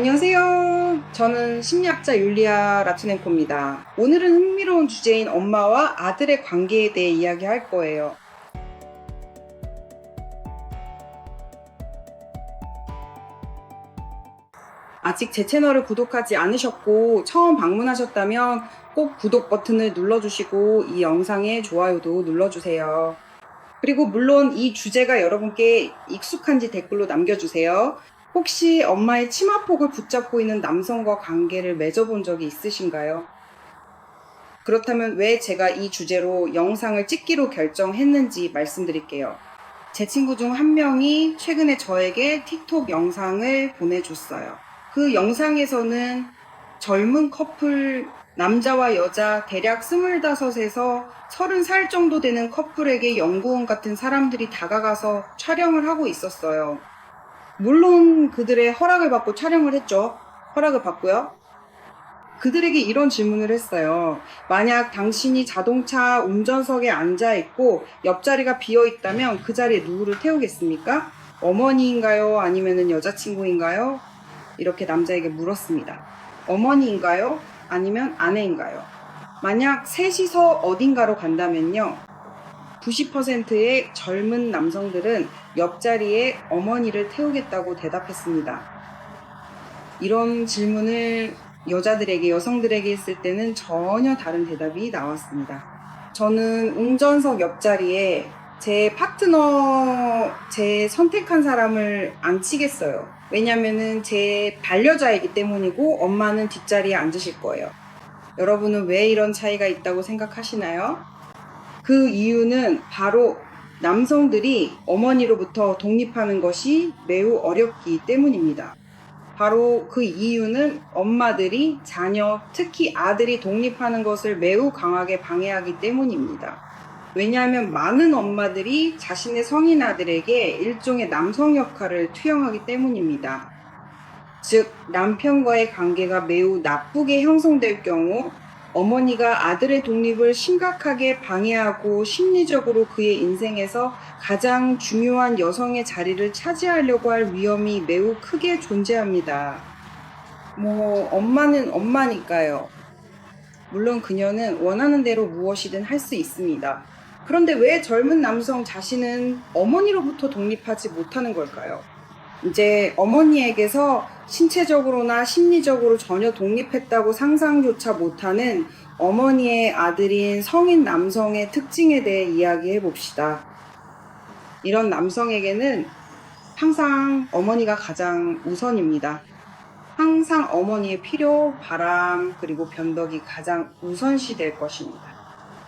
안녕하세요. 저는 심리학자 율리아 라투넨코입니다. 오늘은 흥미로운 주제인 엄마와 아들의 관계에 대해 이야기할 거예요. 아직 제 채널을 구독하지 않으셨고 처음 방문하셨다면 꼭 구독 버튼을 눌러주시고 이 영상에 좋아요도 눌러주세요. 그리고 물론 이 주제가 여러분께 익숙한지 댓글로 남겨주세요. 혹시 엄마의 치마폭을 붙잡고 있는 남성과 관계를 맺어본 적이 있으신가요? 그렇다면 왜 제가 이 주제로 영상을 찍기로 결정했는지 말씀드릴게요. 제 친구 중 한 명이 최근에 저에게 틱톡 영상을 보내줬어요. 그 영상에서는 젊은 커플, 남자와 여자 대략 25에서 30살 정도 되는 커플에게 연구원 같은 사람들이 다가가서 촬영을 하고 있었어요. 물론 그들의 허락을 받고 촬영을 했죠. 허락을 받고요. 그들에게 이런 질문을 했어요. 만약 당신이 자동차 운전석에 앉아 있고 옆자리가 비어 있다면 그 자리에 누구를 태우겠습니까? 어머니인가요? 아니면 여자친구인가요? 이렇게 남자에게 물었습니다. 어머니인가요? 아니면 아내인가요? 만약 셋이서 어딘가로 간다면요. 90%의 젊은 남성들은 옆자리에 어머니를 태우겠다고 대답했습니다. 이런 질문을 여성들에게 했을 때는 전혀 다른 대답이 나왔습니다. 저는 운전석 옆자리에 제 파트너, 제 선택한 사람을 앉히겠어요. 왜냐면은 제 반려자이기 때문이고 엄마는 뒷자리에 앉으실 거예요. 여러분은 왜 이런 차이가 있다고 생각하시나요? 그 이유는 바로 남성들이 어머니로부터 독립하는 것이 매우 어렵기 때문입니다. 바로 그 이유는 엄마들이 자녀, 특히 아들이 독립하는 것을 매우 강하게 방해하기 때문입니다. 왜냐하면 많은 엄마들이 자신의 성인 아들에게 일종의 남성 역할을 투영하기 때문입니다. 즉, 남편과의 관계가 매우 나쁘게 형성될 경우 어머니가 아들의 독립을 심각하게 방해하고 심리적으로 그의 인생에서 가장 중요한 여성의 자리를 차지하려고 할 위험이 매우 크게 존재합니다. 엄마는 엄마니까요. 물론 그녀는 원하는 대로 무엇이든 할 수 있습니다. 그런데 왜 젊은 남성 자신은 어머니로부터 독립하지 못하는 걸까요? 이제 어머니에게서 신체적으로나 심리적으로 전혀 독립했다고 상상조차 못하는 어머니의 아들인 성인 남성의 특징에 대해 이야기해 봅시다. 이런 남성에게는 항상 어머니가 가장 우선입니다. 항상 어머니의 필요, 바람, 그리고 변덕이 가장 우선시 될 것입니다.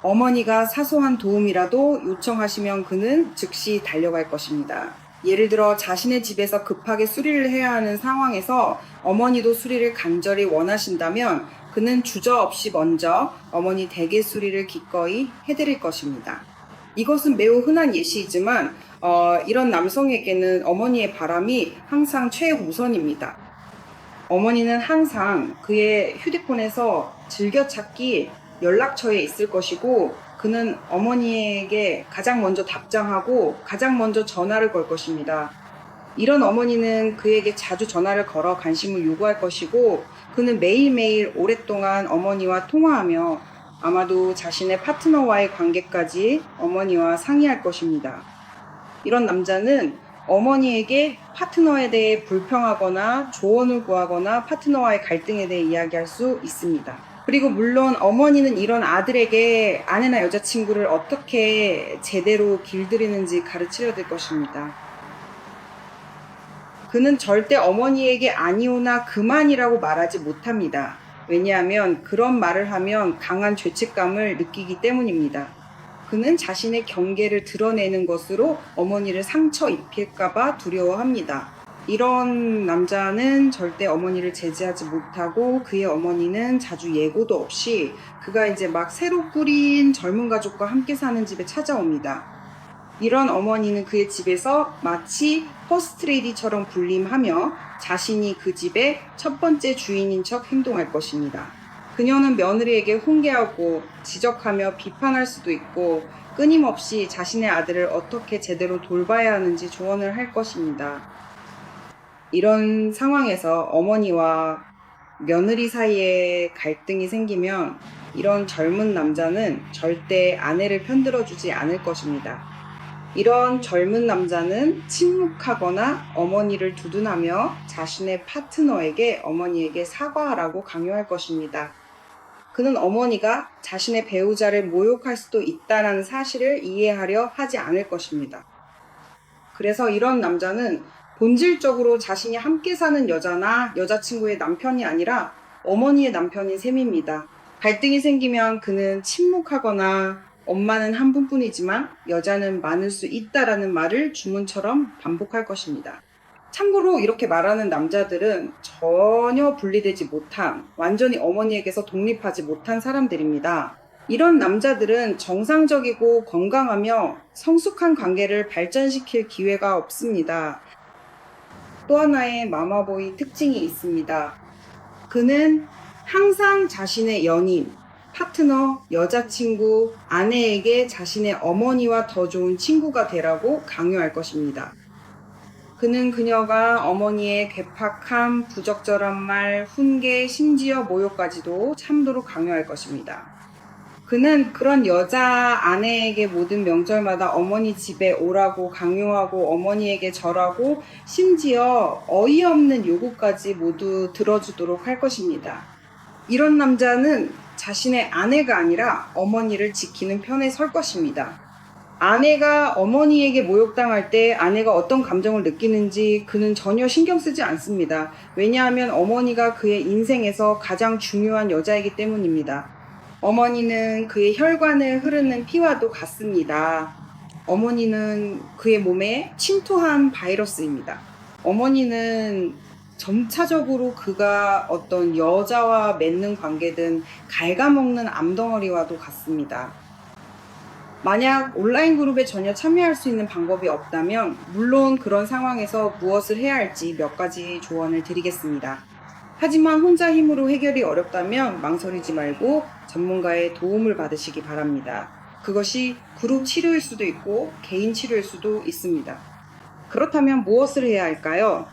어머니가 사소한 도움이라도 요청하시면 그는 즉시 달려갈 것입니다. 예를 들어 자신의 집에서 급하게 수리를 해야 하는 상황에서 어머니도 수리를 간절히 원하신다면 그는 주저없이 먼저 어머니 댁의 수리를 기꺼이 해드릴 것입니다. 이것은 매우 흔한 예시이지만 이런 남성에게는 어머니의 바람이 항상 최우선입니다. 어머니는 항상 그의 휴대폰에서 즐겨찾기 연락처에 있을 것이고 그는 어머니에게 가장 먼저 답장하고 가장 먼저 전화를 걸 것입니다. 이런 어머니는 그에게 자주 전화를 걸어 관심을 요구할 것이고 그는 매일매일 오랫동안 어머니와 통화하며 아마도 자신의 파트너와의 관계까지 어머니와 상의할 것입니다. 이런 남자는 어머니에게 파트너에 대해 불평하거나 조언을 구하거나 파트너와의 갈등에 대해 이야기할 수 있습니다. 그리고 물론 어머니는 이런 아들에게 아내나 여자친구를 어떻게 제대로 길들이는지 가르치려 들 것입니다. 그는 절대 어머니에게 아니오나 그만이라고 말하지 못합니다. 왜냐하면 그런 말을 하면 강한 죄책감을 느끼기 때문입니다. 그는 자신의 경계를 드러내는 것으로 어머니를 상처 입힐까봐 두려워합니다. 이런 남자는 절대 어머니를 제지하지 못하고 그의 어머니는 자주 예고도 없이 그가 이제 막 새로 꾸린 젊은 가족과 함께 사는 집에 찾아옵니다. 이런 어머니는 그의 집에서 마치 퍼스트레이디처럼 군림하며 자신이 그 집의 첫 번째 주인인 척 행동할 것입니다. 그녀는 며느리에게 훈계하고 지적하며 비판할 수도 있고 끊임없이 자신의 아들을 어떻게 제대로 돌봐야 하는지 조언을 할 것입니다. 이런 상황에서 어머니와 며느리 사이에 갈등이 생기면 이런 젊은 남자는 절대 아내를 편들어주지 않을 것입니다. 이런 젊은 남자는 침묵하거나 어머니를 두둔하며 자신의 파트너에게 어머니에게 사과하라고 강요할 것입니다. 그는 어머니가 자신의 배우자를 모욕할 수도 있다는 사실을 이해하려 하지 않을 것입니다. 그래서 이런 남자는 본질적으로 자신이 함께 사는 여자나 여자친구의 남편이 아니라 어머니의 남편인 셈입니다. 갈등이 생기면 그는 침묵하거나 엄마는 한 분뿐이지만 여자는 많을 수 있다라는 말을 주문처럼 반복할 것입니다. 참고로 이렇게 말하는 남자들은 전혀 분리되지 못한, 완전히 어머니에게서 독립하지 못한 사람들입니다. 이런 남자들은 정상적이고 건강하며 성숙한 관계를 발전시킬 기회가 없습니다. 또 하나의 마마보이 특징이 있습니다. 그는 항상 자신의 연인, 파트너, 여자친구, 아내에게 자신의 어머니와 더 좋은 친구가 되라고 강요할 것입니다. 그는 그녀가 어머니의 괴팍함, 부적절한 말, 훈계, 심지어 모욕까지도 참도록 강요할 것입니다. 그는 그런 여자 아내에게 모든 명절마다 어머니 집에 오라고 강요하고 어머니에게 절하고 심지어 어이없는 요구까지 모두 들어주도록 할 것입니다. 이런 남자는 자신의 아내가 아니라 어머니를 지키는 편에 설 것입니다. 아내가 어머니에게 모욕당할 때 아내가 어떤 감정을 느끼는지 그는 전혀 신경 쓰지 않습니다. 왜냐하면 어머니가 그의 인생에서 가장 중요한 여자이기 때문입니다. 어머니는 그의 혈관을 흐르는 피와도 같습니다. 어머니는 그의 몸에 침투한 바이러스입니다. 어머니는 점차적으로 그가 어떤 여자와 맺는 관계든 갉아먹는 암덩어리와도 같습니다. 만약 온라인 그룹에 전혀 참여할 수 있는 방법이 없다면 물론 그런 상황에서 무엇을 해야 할지 몇 가지 조언을 드리겠습니다. 하지만 혼자 힘으로 해결이 어렵다면 망설이지 말고 전문가의 도움을 받으시기 바랍니다. 그것이 그룹 치료일 수도 있고 개인 치료일 수도 있습니다. 그렇다면 무엇을 해야 할까요?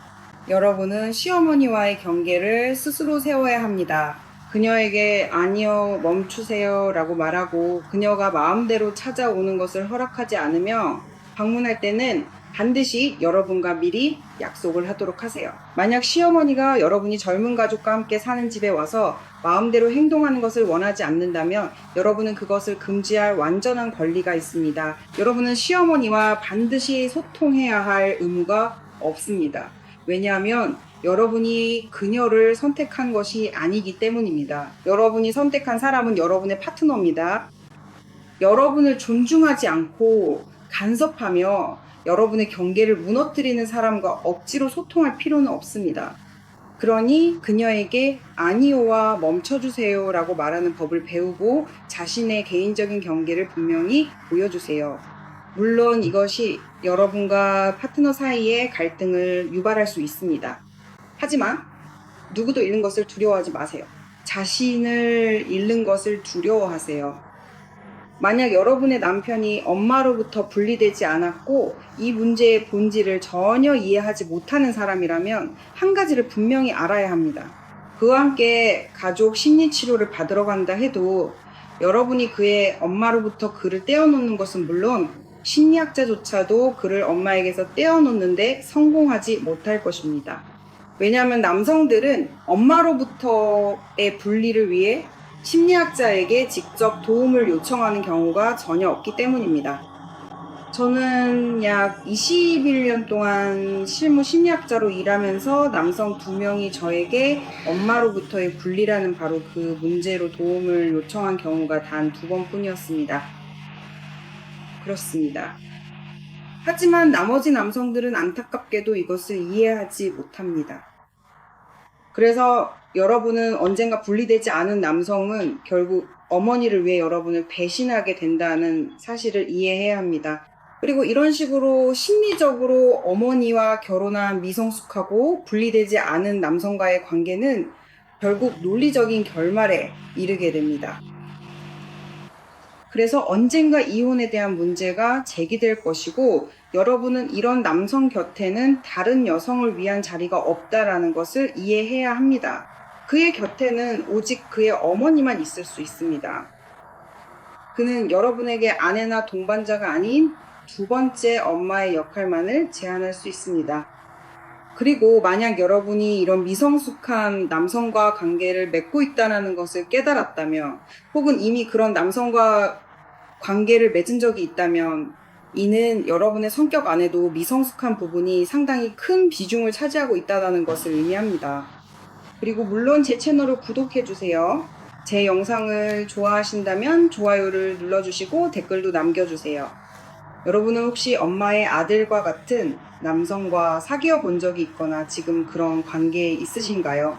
여러분은 시어머니와의 경계를 스스로 세워야 합니다. 그녀에게 아니요, 멈추세요 라고 말하고 그녀가 마음대로 찾아오는 것을 허락하지 않으며 방문할 때는 반드시 여러분과 미리 약속을 하도록 하세요. 만약 시어머니가 여러분이 젊은 가족과 함께 사는 집에 와서 마음대로 행동하는 것을 원하지 않는다면 여러분은 그것을 금지할 완전한 권리가 있습니다. 여러분은 시어머니와 반드시 소통해야 할 의무가 없습니다. 왜냐하면 여러분이 그녀를 선택한 것이 아니기 때문입니다. 여러분이 선택한 사람은 여러분의 파트너입니다. 여러분을 존중하지 않고 간섭하며 여러분의 경계를 무너뜨리는 사람과 억지로 소통할 필요는 없습니다. 그러니 그녀에게 아니요와 멈춰주세요 라고 말하는 법을 배우고 자신의 개인적인 경계를 분명히 보여주세요. 물론 이것이 여러분과 파트너 사이의 갈등을 유발할 수 있습니다. 하지만 누구도 잃는 것을 두려워하지 마세요. 자신을 잃는 것을 두려워하세요. 만약 여러분의 남편이 엄마로부터 분리되지 않았고 이 문제의 본질을 전혀 이해하지 못하는 사람이라면 한 가지를 분명히 알아야 합니다. 그와 함께 가족 심리치료를 받으러 간다 해도 여러분이 그의 엄마로부터 그를 떼어놓는 것은 물론 심리학자조차도 그를 엄마에게서 떼어놓는데 성공하지 못할 것입니다. 왜냐하면 남성들은 엄마로부터의 분리를 위해 심리학자에게 직접 도움을 요청하는 경우가 전혀 없기 때문입니다. 저는 약 21년 동안 실무 심리학자로 일하면서 남성 2명이 저에게 엄마로부터의 분리라는 바로 그 문제로 도움을 요청한 경우가 단 2번뿐이었습니다. 그렇습니다. 하지만 나머지 남성들은 안타깝게도 이것을 이해하지 못합니다. 그래서 여러분은 언젠가 분리되지 않은 남성은 결국 어머니를 위해 여러분을 배신하게 된다는 사실을 이해해야 합니다. 그리고 이런 식으로 심리적으로 어머니와 결혼한 미성숙하고 분리되지 않은 남성과의 관계는 결국 논리적인 결말에 이르게 됩니다. 그래서 언젠가 이혼에 대한 문제가 제기될 것이고 여러분은 이런 남성 곁에는 다른 여성을 위한 자리가 없다라는 것을 이해해야 합니다. 그의 곁에는 오직 그의 어머니만 있을 수 있습니다. 그는 여러분에게 아내나 동반자가 아닌 두 번째 엄마의 역할만을 제안할 수 있습니다. 그리고 만약 여러분이 이런 미성숙한 남성과 관계를 맺고 있다는 것을 깨달았다면, 혹은 이미 그런 남성과 관계를 맺은 적이 있다면, 이는 여러분의 성격 안에도 미성숙한 부분이 상당히 큰 비중을 차지하고 있다는 것을 의미합니다. 그리고 물론 제 채널을 구독해주세요. 제 영상을 좋아하신다면 좋아요를 눌러주시고 댓글도 남겨주세요. 여러분은 혹시 엄마의 아들과 같은 남성과 사귀어 본 적이 있거나 지금 그런 관계에 있으신가요?